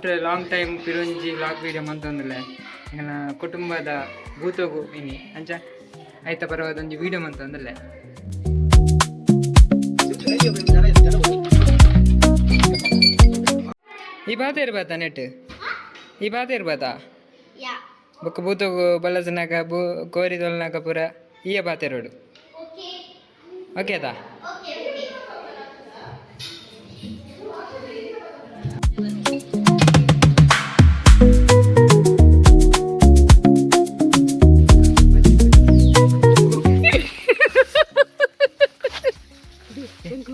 After long time ಪಿರೊಂಜಿ vlog video ಮಂತೊಂದುಲ್ಲೆ ಎಂಕಲ್ನ ಕುಟುಂಬದ ಭೂತೋಗು ಇನಿ ಅಂಚ ಐತ ಪರವಾದ ಒಂಜಿ ವೀಡಿಯೋ ಮಂತೊಂದುಲ್ಲೆ ಈ ಬಾತ ಇರ್ಬಾತ ನೆಟ್ ಈ ಬಾತ ಇರ್ಬಾತ ಬೊಕ್ಕ ಭೂತೋಗು ಬಲ್ಲಸನಾಗ ಕೋರಿ ತೊಲನಾಗ ಪೂರ ಈಯ ಬಾತ ಇರೋಡು ಓಕೆ ಅದಾ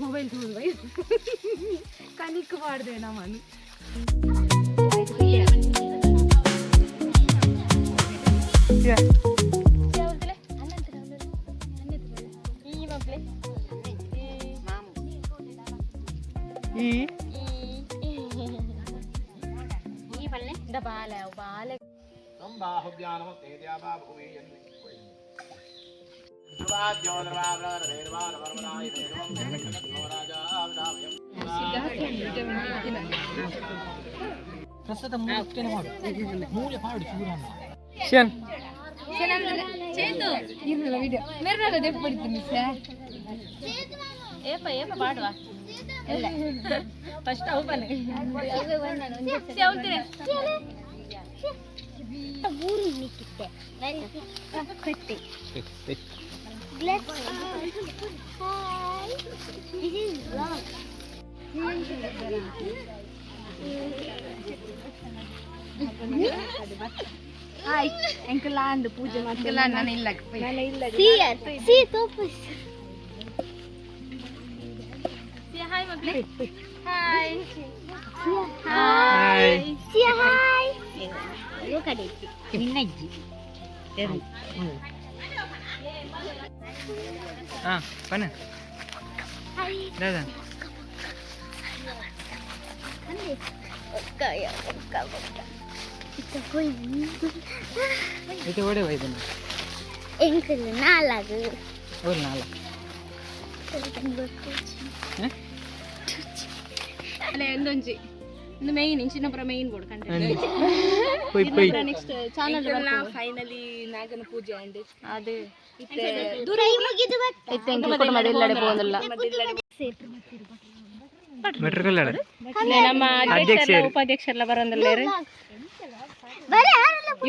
ಮೊಬೈಲ್ ಕನಿಕ್ ಮಾಡ್ದೆ ನಾನು ಫಸ್ಟ್ ಓಪನ್ ಊರು ನಿಕ್ಕಿತ್ತೆ ಕಟ್ಟಿ Let's hi. This is vlog. Hi. Uncle and Pooja Uncle and ನಾನು ಇಲ್ಲ See Topus. Say hi ಮಕ್ಕಳೇ. Hi. Hi. Say hi. Look at it. ನಿನ್ನಜ್ಜಿ. ಪನ ದಾದಾ ಇದು ಓಡೆ ಹೋಯ್ತು ಎಂಕಲ್ ನಾಲಾಗು ಓರ್ ನಾಲ ಅಲ್ಲ ಎಂದೊಂಜಿ ಒಂದು ಮೇಯ್ನ್ ಇಂಚಿನಪುರ ಮೇಯ್ನ್ ಬೋರ್ಡ್ ಕಂಡು ನೆಕ್ಸ್ಟ್ ಚಾನಲ್ ಫೈನಲಿ ನಾಗನ ಪೂಜೆ ಅಂಡ್ ಅದು ನಮ್ಮ ಉಪಾಧ್ಯಕ್ಷರೆಲ್ಲ ಬರೋದಿಲ್ಲ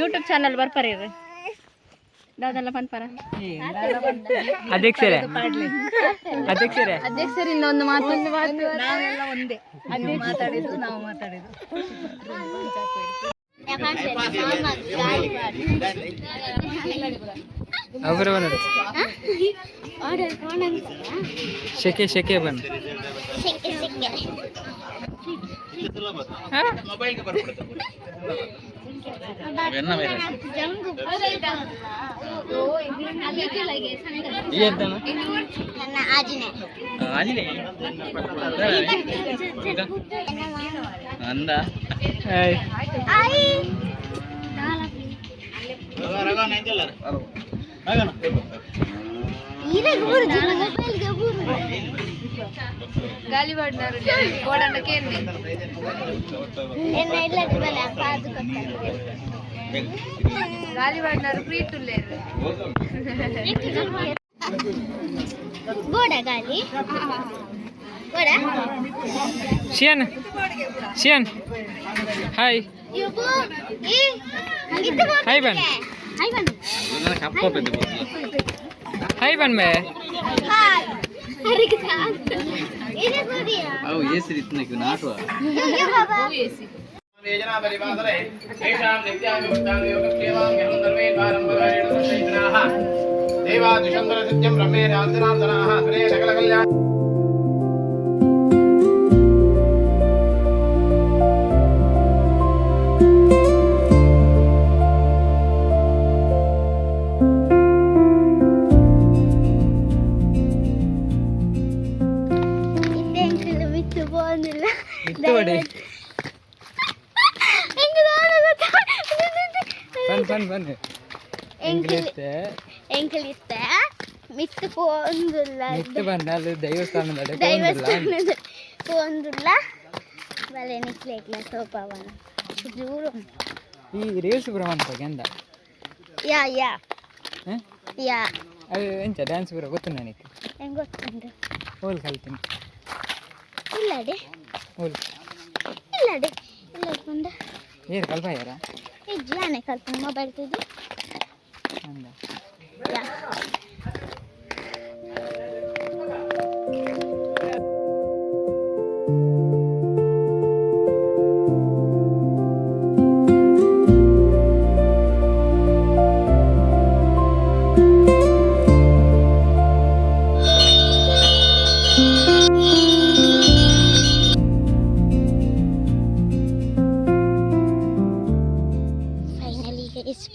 ಯೂಟ್ಯೂಬ್ ಚಾನಲ್ ಬರ್ಪಾರ ದಾದೆಲ್ಲ ಬಂದ್ಪಾರ ಅಧ್ಯಕ್ಷರಿಂದ ಒಂದು ಮಾತು ನಾವೆಲ್ಲ ಒಂದೇ ಮಾತಾಡಿದ್ದು ನಾವು ಮಾತಾಡಿದ್ದು ಶೆಕೆ ಶೆಕೆ ಬನ್ గాలి పడినారు గోడండకి గాలి పడినారు ప్రీట్ లేరు ಶಿಯನ್ ಶಿಯನ್ ಹಾಯ್ ಹಾಯ್ ಬನ್ ಹಾಯ್ ಬನ್ ಮೇ योजना परिवादरे तेषां नित्याभिमुक्तां योगक्षेमां यहं सर्वे द्वारं भगायेण दर्शयितुनाः देवादिशङ्करसिद्ध्यं ब्रह्मे राजनान्दनाः सुरे सकलकल्याण ಎಂಕಲಿತ್ತೆ ಮಿತ್ತು ಪೋಂದುಲ್ಲ ಮಿತ್ತು ಬಂದ ಅಲ್ಲಿ ದೇವಸ್ಥಾನದ ಪೋಂದುಲ್ಲ ಈ ರೀಲ್ಸ್ ಪೂರ ಮಾಡ್ಬೇಕು ಎಂದ ಅದು ಎಂಚ ಡ್ಯಾನ್ಸ್ ಪೂರ ಗೊತ್ತು ನನಗೆ ಓಲ್ ಕಲ್ತೀನಿ ಓಲ್ ಏನು ಕಲ್ಪ ಯಾರ ಮೊಬೈಲ್ ಅಂದ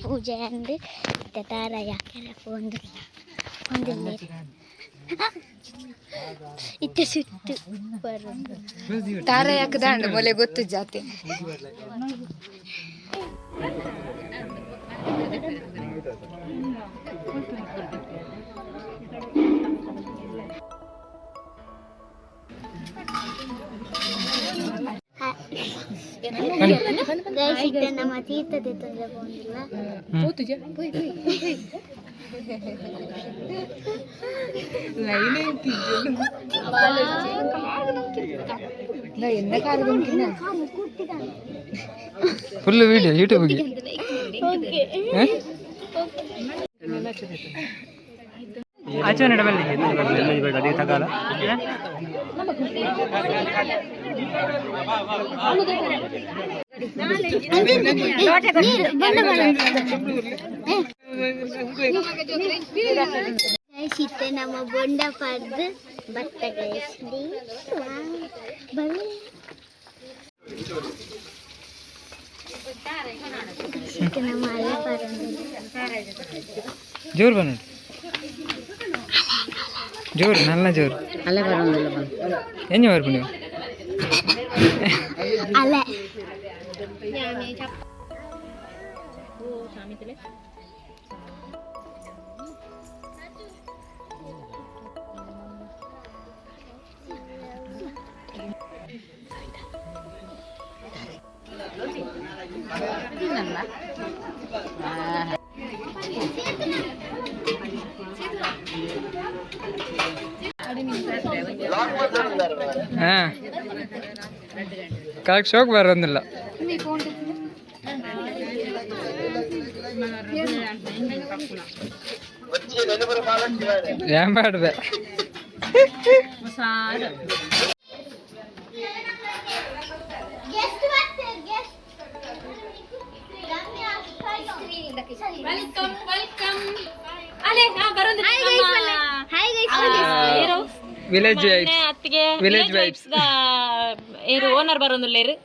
ಪೂಜೆ ಅಂದು ತಾರ ಯಾಕೆಲ್ಲ ಒಂದಿಲ್ಲ ಇತ್ತ ಸುತ್ತು ಬರೋದು ತಾರ ಯಾಕದಂಡ ಮೊಲೆ ಗೊತ್ತು ಜಾತಿ ನಮ್ಮ ತೀರ್ಥದೆ ತೊಂದರೆ ಬಂದಿಲ್ಲ ಫುಲ್ ವಿಡಿಯೋ ಯೂಟ್ಯೂಬ್ಗೆ ಆಚೆ ನಡಬಲ್ಲ ಅದೇ ತಗಾಲ ಸಿತ್ತೆ ನಮ್ಮ ಬೊಂಡ ಪರ್ದು ಭತ್ತ ಗಳಿಸ್ಲಿ ನಮ್ಮ ಅಲ್ಲ ಜೋರು ಬನ್ನ ಜೋರು ನಲ್ಲ ಜೋರು ಅಲ್ಲೇ ಬರೋದಿಲ್ಲ ಎಂಜ ಬರ್ಬು ನೀವು ಅಲ್ಲ ಹಾಂ ಕರೆಕ್ಟ್ ಶೋಕ್ ಬರೋದಿಲ್ಲ ಏನ್ ಮಾಡ್ದೆ ವಿಲೇಜ್ ವಿಲೇಜ್ ವೈಬ್ಸ್ ಇರು ಓನರ್ ಬರೋದಿಲ್ಲ ಇರು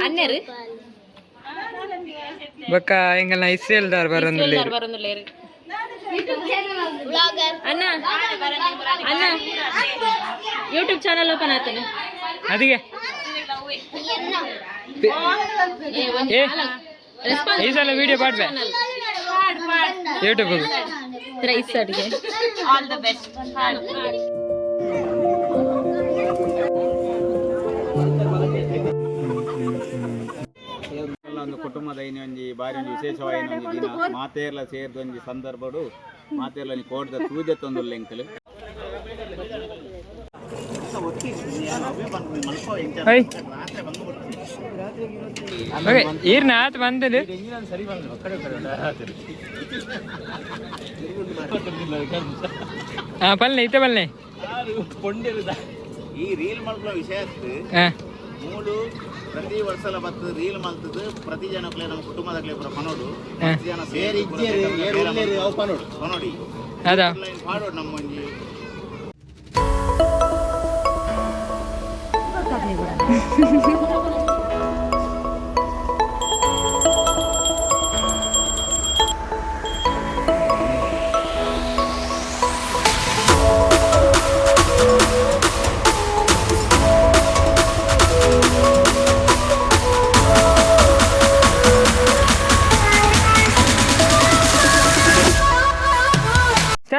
ಅನ್ನರು ಬೊಕ್ಕ ಎಂಗಲ್ನ ಇಸ್ರೇಲ್ದಾರ್ ಬರೋದಿಲ್ಲ ಬರೋದಿಲ್ಲ ಇರು ಅಣ್ಣ ಅಣ್ಣ ಯೂಟ್ಯೂಬ್ ಚಾನಲ್ ಓಪನ್ ಆತನ ಅದಕ್ಕೆ ಈ ಸಲ ವಿಡಿಯೋ ಪಾಡ್ಬೆ ಯೂಟ್ಯೂಬ್ ರೈಸ್ ಅಡಿಗೆ ಆಲ್ ದ ಬೆಸ್ಟ್ ಒಂದು ಕುಟುಂಬದ ಒಂಜಿ ಬಾರಿ ವಿಶೇಷವಾದ ಒಂಜಿ ದಿನ ಮಾತೆರ್ಲ ಸೇರಿದ ಒಂಜಿ ಸಂದರ್ಭಡು ಮಾತೆರ್ಲ ಕೋಡ್ದ ತೂಜೆ ತೊಂದುಲ್ಲ ಎಂಕಲು ಈರ್ನ ಆತ ಬಂದದು ಹಾಂ ಬಲ್ಲೆ ಇತ್ತೆ ಬಲ್ಲೆ ಈ ರೀಲ್ ಮಲ್ಪುವ ವಿಷಯ ಮೂಲು ಪ್ರತಿ ವರ್ಷಲ ಬತ್ತು ರೀಲ್ ಮಲ್ತದು ಪ್ರತಿ ಜನಕ್ಲೆ ನಮ್ಮ ಕುಟುಂಬದಕ್ಲೆ ಪುರ ಪನೋಡು ಪ್ರತಿ ಜನ ಸೇರಿ ಪನೋಡಿ ಅದಾ ಪಾಡೋಡು ನಮ್ಮ ಒಂಜಿ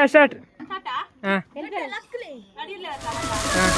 ಸ್ಟಾರ್ಟ್ ಹಾಂ ಎಂತ? ಹಾಂ